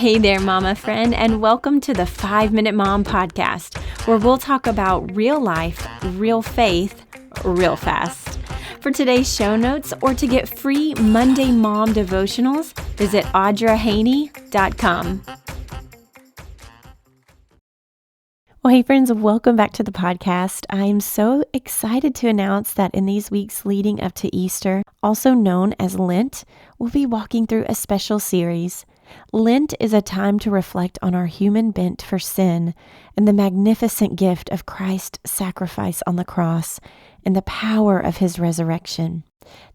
Hey there, mama friend, and welcome to the 5-Minute Mom Podcast, where we'll talk about real life, real faith, real fast. For today's show notes or to get free Monday Mom devotionals, visit audrahaney.com. Well, hey friends, welcome back to the podcast. I am so excited to announce that in these weeks leading up to Easter, also known as Lent, we'll be walking through a special series. Lent is a time to reflect on our human bent for sin and the magnificent gift of Christ's sacrifice on the cross and the power of his resurrection.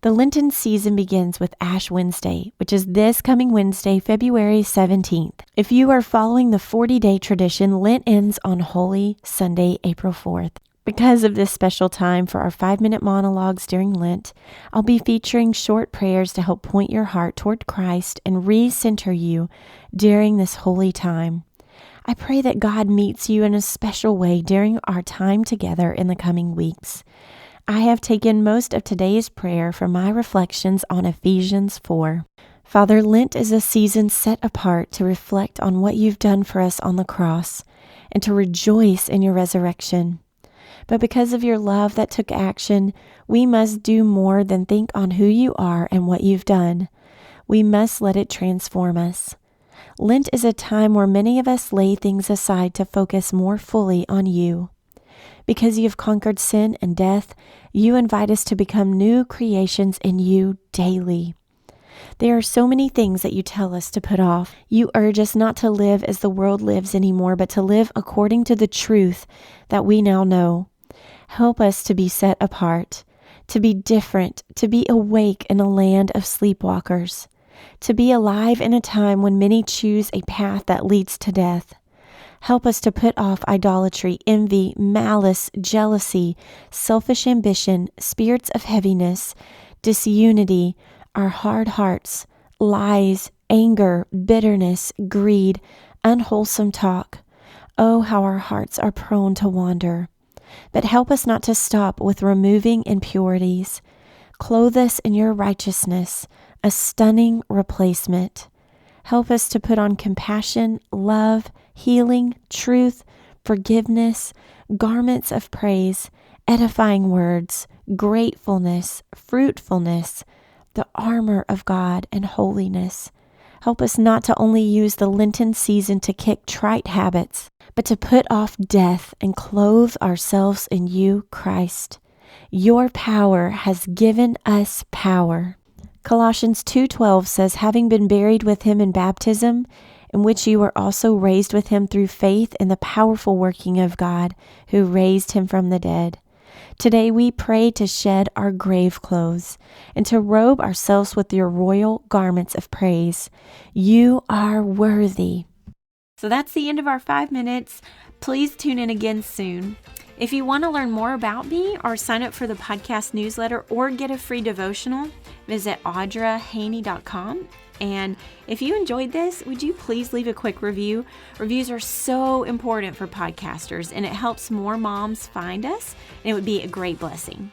The Lenten season begins with Ash Wednesday, which is this coming Wednesday, February 17th. If you are following the 40-day tradition, Lent ends on Holy Sunday, April 4th. Because of this special time for our 5-minute monologues during Lent, I'll be featuring short prayers to help point your heart toward Christ and re-center you during this holy time. I pray that God meets you in a special way during our time together in the coming weeks. I have taken most of today's prayer from my reflections on Ephesians 4. Father, Lent is a season set apart to reflect on what you've done for us on the cross and to rejoice in your resurrection. But because of your love that took action, we must do more than think on who you are and what you've done. We must let it transform us. Lent is a time where many of us lay things aside to focus more fully on you. Because you've conquered sin and death, you invite us to become new creations in you daily. There are so many things that you tell us to put off. You urge us not to live as the world lives anymore, but to live according to the truth that we now know. Help us to be set apart, to be different, to be awake in a land of sleepwalkers, to be alive in a time when many choose a path that leads to death. Help us to put off idolatry, envy, malice, jealousy, selfish ambition, spirits of heaviness, disunity, our hard hearts, lies, anger, bitterness, greed, unwholesome talk. Oh, how our hearts are prone to wander. But help us not to stop with removing impurities. Clothe us in your righteousness, a stunning replacement. Help us to put on compassion, love, healing, truth, forgiveness, garments of praise, edifying words, gratefulness, fruitfulness, the armor of God and holiness. Help us not to only use the Lenten season to kick trite habits, but to put off death and clothe ourselves in you, Christ. Your power has given us power. Colossians 2:12 says, having been buried with him in baptism, in which you were also raised with him through faith in the powerful working of God, who raised him from the dead. Today we pray to shed our grave clothes and to robe ourselves with your royal garments of praise. You are worthy. So that's the end of our 5 minutes. Please tune in again soon. If you want to learn more about me or sign up for the podcast newsletter or get a free devotional, visit audrahaney.com. And if you enjoyed this, would you please leave a quick review? Reviews are so important for podcasters, and it helps more moms find us, and it would be a great blessing.